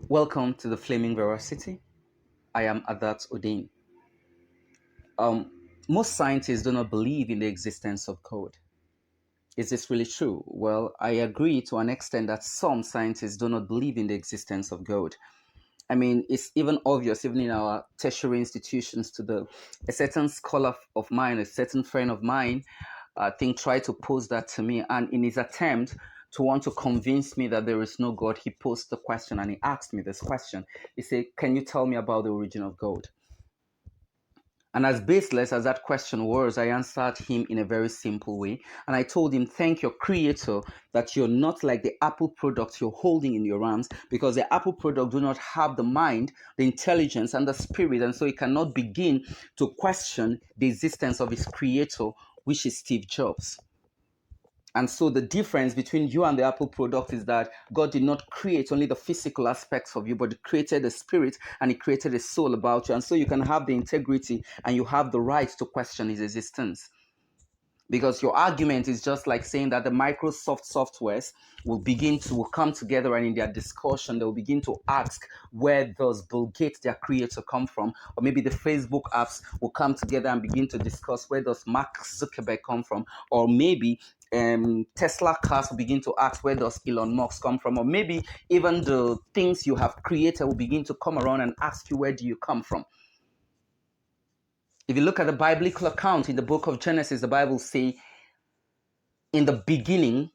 Welcome to the Flaming Veracity. I am Adat Odin. Most scientists do not believe in the existence of God. Is this really true? Well, I agree to an extent that some scientists do not believe in the existence of God. I mean, it's even obvious, even in our tertiary institutions, a certain scholar of mine, a certain friend of mine, I think tried to pose that to me, and in his attempt to want to convince me that there is no God, he posed the question and he asked me this question. He said, "Can you tell me about the origin of God?" And as baseless as that question was, I answered him in a very simple way. And I told him, thank your creator that you're not like the Apple product you're holding in your arms, because the Apple product do not have the mind, the intelligence, and the spirit. And so it cannot begin to question the existence of its creator, which is Steve Jobs. And so the difference between you and the Apple product is that God did not create only the physical aspects of you, but He created the spirit and He created a soul about you. And so you can have the integrity and you have the right to question His existence. Because your argument is just like saying that the Microsoft softwares will come together, and in their discussion they'll begin to ask, where does Bill Gates, their creator, come from? Or maybe the Facebook apps will come together and begin to discuss, where does Mark Zuckerberg come from? Or maybe Tesla cars will begin to ask, where does Elon Musk come from? Or maybe even the things you have created will begin to come around and ask you, where do you come from? If you look at the biblical account in the book of Genesis, the Bible says, in the beginning,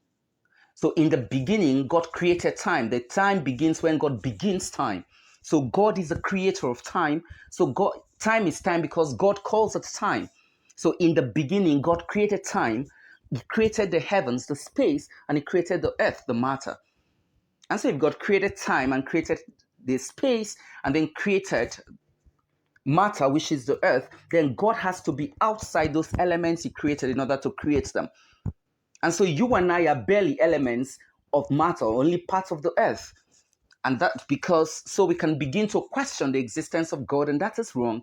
so in the beginning, God created time. The time begins when God begins time. So God is the creator of time. So time is time because God calls it time. So in the beginning, God created time. He created the heavens, the space, and He created the earth, the matter. And so if God created time and created the space and then created matter, which is the earth, then God has to be outside those elements He created in order to create them. And so you and I are barely elements of matter, only parts of the earth. And that because so we can begin to question the existence of God, and that is wrong.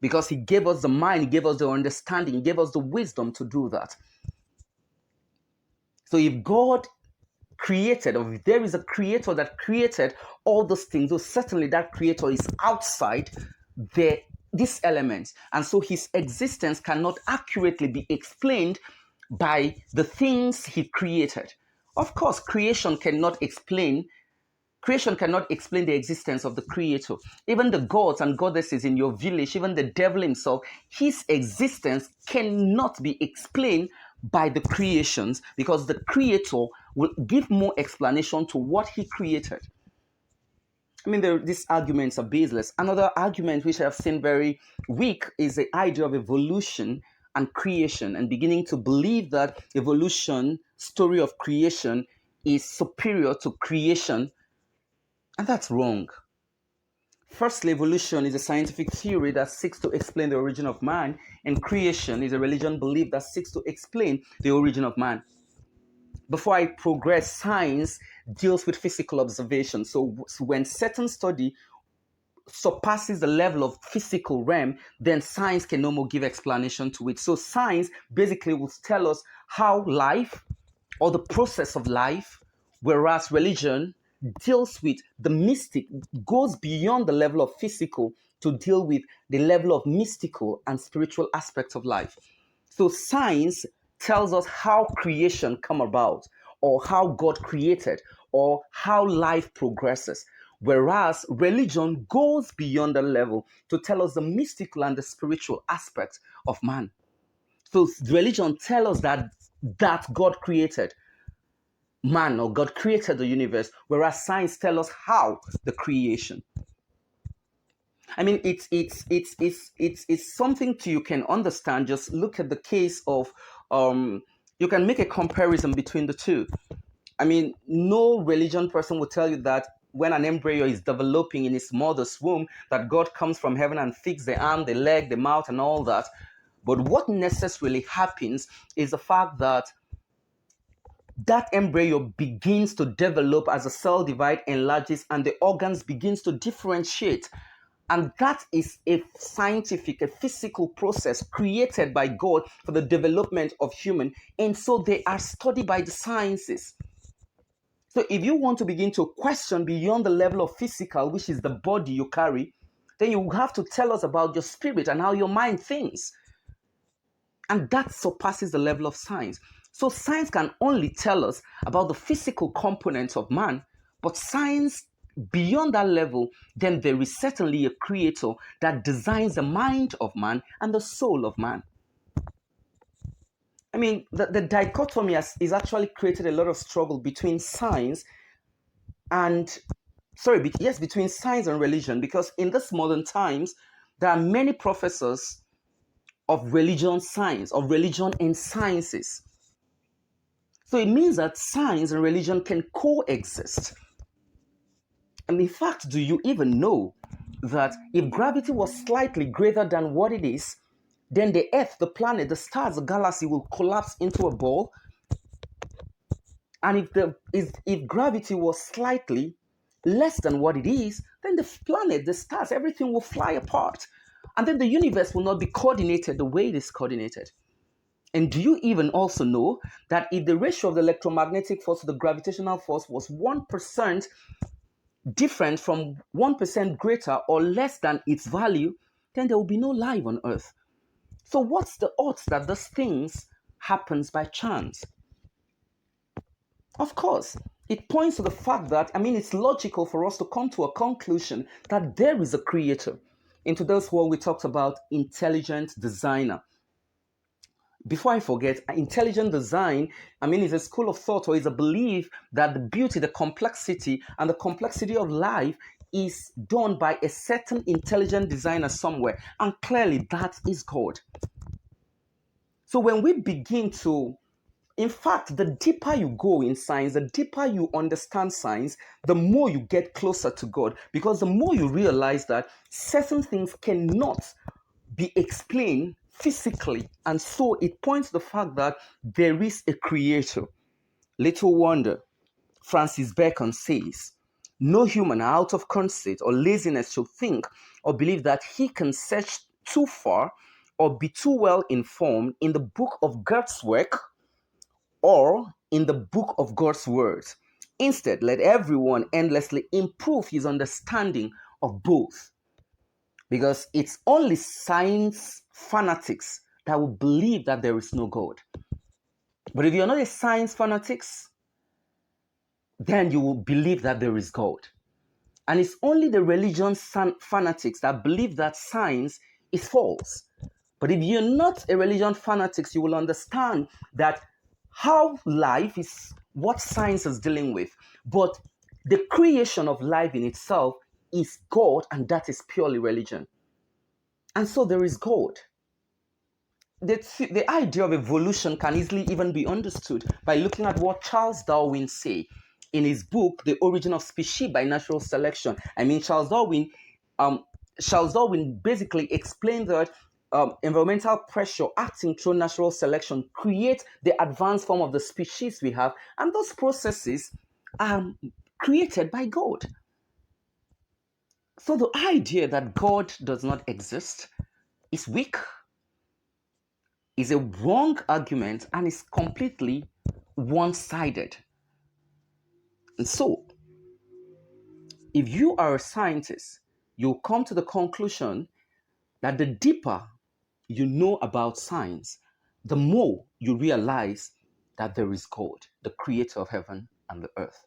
Because He gave us the mind, He gave us the understanding, He gave us the wisdom to do that. So if God created, or if there is a creator that created all those things, so certainly that creator is outside these elements. And so His existence cannot accurately be explained by the things He created. Of course, creation cannot explain the existence of the creator. Even the gods and goddesses in your village, even the devil himself, his existence cannot be explained by the creations, because the creator will give more explanation to what he created. I mean, these arguments are baseless. Another argument which I've seen very weak is the idea of evolution and creation, and beginning to believe that evolution, story of creation, is superior to creation, and that's wrong. Firstly, evolution is a scientific theory that seeks to explain the origin of man, and creation is a religion belief that seeks to explain the origin of man. Before I progress, science deals with physical observation. So when certain study surpasses the level of physical realm, then science can no more give explanation to it. So science basically will tell us how life or the process of life, whereas religion deals with the mystic, goes beyond the level of physical to deal with the level of mystical and spiritual aspects of life. So science tells us how creation come about, or how God created, or how life progresses. Whereas religion goes beyond the level to tell us the mystical and the spiritual aspects of man. So religion tells us that God created man, or God created the universe, whereas science tells us how the creation. I mean, it's something you can understand. Just look at the case of you can make a comparison between the two. I mean, no religion person will tell you that when an embryo is developing in its mother's womb, that God comes from heaven and fixes the arm, the leg, the mouth, and all that. But what necessarily happens is the fact that that embryo begins to develop as the cell divide enlarges and the organs begins to differentiate. And that is a scientific, a physical process created by God for the development of human. And so they are studied by the sciences. So if you want to begin to question beyond the level of physical, which is the body you carry, then you have to tell us about your spirit and how your mind thinks. And that surpasses the level of science. So science can only tell us about the physical components of man, but science beyond that level, then there is certainly a creator that designs the mind of man and the soul of man. I mean, the dichotomy is actually created a lot of struggle between science and, between science and religion, because in this modern times, there are many professors of religion science, of religion and sciences. So it means that science and religion can coexist. And in fact, do you even know that if gravity was slightly greater than what it is, then the Earth, the planet, the stars, the galaxy will collapse into a ball? And if gravity was slightly less than what it is, then the planet, the stars, everything will fly apart. And then the universe will not be coordinated the way it is coordinated. And do you even also know that if the ratio of the electromagnetic force to the gravitational force was 1% different from 1% greater or less than its value, then there will be no life on Earth. So what's the odds that this things happens by chance? Of course, it points to the fact that, it's logical for us to come to a conclusion that there is a creator. In today's world, we talked about intelligent designer. Before I forget, intelligent design, is a school of thought or is a belief that the beauty, the complexity, and the complexity of life is done by a certain intelligent designer somewhere. And clearly, that is God. So when we begin to, in fact, the deeper you go in science, the deeper you understand science, the more you get closer to God. Because the more you realize that certain things cannot be explained physically. And so it points to the fact that there is a creator. Little wonder, Francis Bacon says, no human out of conceit or laziness should think or believe that he can search too far or be too well informed in the book of God's work or in the book of God's words. Instead, let everyone endlessly improve his understanding of both. Because it's only science fanatics that will believe that there is no God. But if you're not a science fanatics, then you will believe that there is God. And it's only the religion fanatics that believe that science is false. But if you're not a religion fanatics, you will understand that how life is what science is dealing with. But the creation of life in itself is God, and that is purely religion. And so there is God. The idea of evolution can easily even be understood by looking at what Charles Darwin said in his book, The Origin of Species by Natural Selection. Charles Darwin basically explained that environmental pressure acting through natural selection creates the advanced form of the species we have, and those processes are created by God. So the idea that God does not exist is weak, is a wrong argument, and is completely one-sided. And so, if you are a scientist, you'll come to the conclusion that the deeper you know about science, the more you realize that there is God, the creator of heaven and the earth.